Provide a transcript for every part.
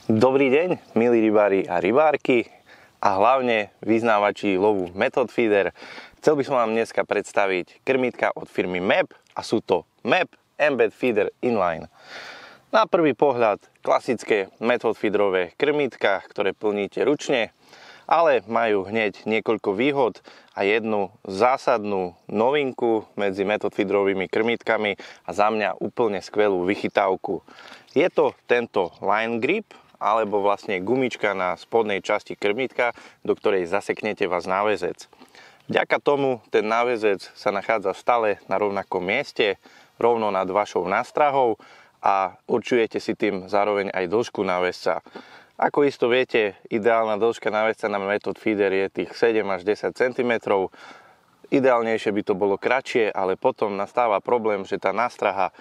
Dobrý deň, milí rybári a rybárky a hlavne vyznávači lovu Method Feeder. Chcel by som vám dneska predstaviť krmítka od firmy MAP a sú to MAP Embed Feeder Inline. Na prvý pohľad klasické Method Feederové krmítka, ktoré plníte ručne, ale majú hneď niekoľko výhod a jednu zásadnú novinku medzi Method Feederovými krmítkami a za mňa úplne skvelú vychytávku. Je to tento line grip, alebo vlastne gumička na spodnej časti krmítka, do ktorej zaseknete vás náväzec. Vďaka tomu ten náväzec sa nachádza stále na rovnakom mieste, rovno nad vašou nástrahou a určujete si tým zároveň aj dĺžku náväzca. Ako isto viete, ideálna dĺžka náväzca na Method Feeder je tých 7 až 10 cm. Ideálnejšie by to bolo kratšie, ale potom nastáva problém, že tá nástraha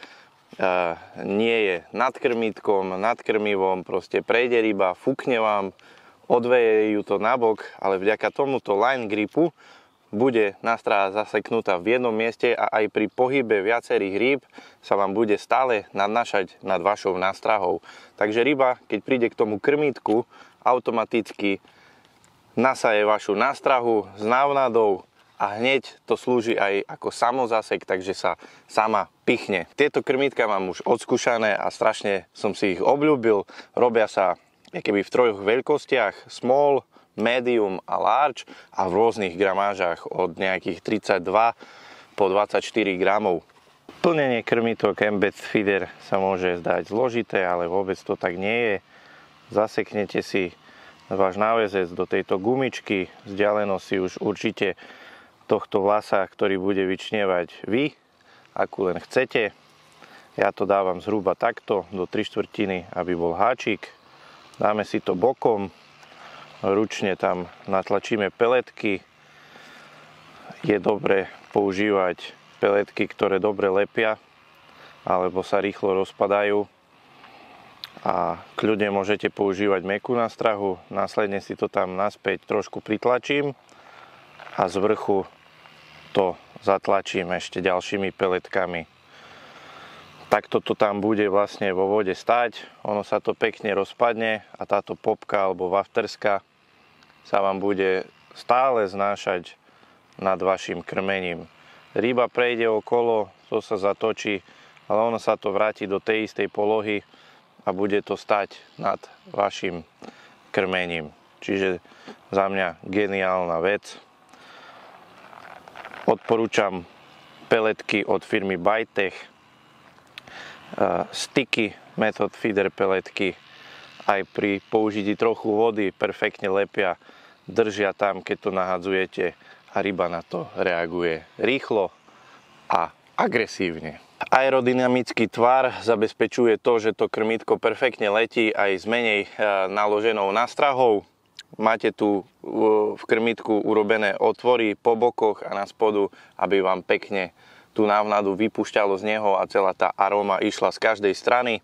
nie je nad krmítkom, nad krmivom, proste prejde ryba, fúkne vám, odveje ju to nabok, ale vďaka tomuto line gripu bude nástraha zaseknutá v jednom mieste a aj pri pohybe viacerých rýb sa vám bude stále nadnášať nad vašou nástrahou. Takže ryba, keď príde k tomu krmítku, automaticky nasaje vašu nástrahu s návnadou a hneď to slúži aj ako samozasek, takže sa sama pichne. Tieto krmítka mám už odskúšané a strašne som si ich obľúbil. Robia sa keby v troch veľkostiach: small, medium a large a v rôznych gramážach od nejakých 32 po 24 gramov. Plnenie krmítok Embed Feeder sa môže zdať zložité, ale vôbec to tak nie je. Zaseknete si váš náväzec do tejto gumičky, vzdialenosť si už určite tohto vlasa, ktorý bude vyčnievať vy, akú len chcete. Ja to dávam zhruba takto do 3/4, aby bol háčik. Dáme si to bokom, ručne tam natlačíme peletky. Je dobre používať peletky, ktoré dobre lepia alebo sa rýchlo rozpadajú, a kľudne môžete používať mäkkú nástrahu. Následne si to tam naspäť trošku pritlačím a z vrchu to zatlačím ešte ďalšími peletkami. Takto to tam bude vlastne vo vode stať, ono sa to pekne rozpadne a táto popka alebo wafterska sa vám bude stále znášať nad vašim krmením. Ryba prejde okolo, to sa zatočí, ale ono sa to vráti do tej istej polohy a bude to stať nad vašim krmením. Čiže za mňa geniálna vec. Odporúčam peletky od firmy Bytech, sticky Method Feeder peletky. Aj pri použití trochu vody perfektne lepia, držia tam, keď to nahadzujete, a ryba na to reaguje rýchlo a agresívne. Aerodynamický tvar zabezpečuje to, že to krmítko perfektne letí aj s menej naloženou nástrahou. Máte tu v krmítku urobené otvory po bokoch a na spodu, aby vám pekne tú návnadu vypúšťalo z neho a celá tá aróma išla z každej strany.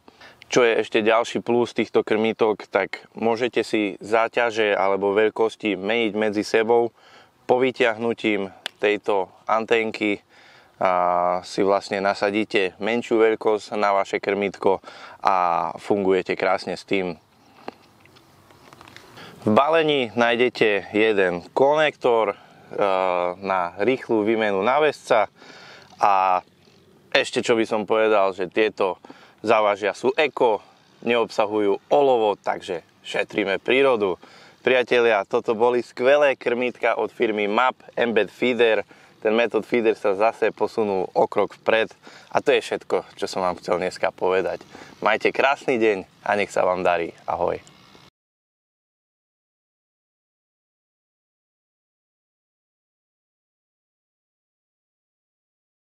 Čo je ešte ďalší plus týchto krmítok, tak môžete si záťaže alebo veľkosti meniť medzi sebou. Po vyťahnutím tejto anténky si vlastne nasadíte menšiu veľkosť na vaše krmítko a fungujete krásne s tým. V balení nájdete jeden konektor na rýchlu výmenu náväzca a ešte čo by som povedal, že tieto závažia sú eko, neobsahujú olovo, takže šetríme prírodu. Priatelia, toto boli skvelé krmítka od firmy MAP Embed Feeder. Ten Method Feeder sa zase posunul o krok vpred a to je všetko, čo som vám chcel dneska povedať. Majte krásny deň a nech sa vám darí. Ahoj.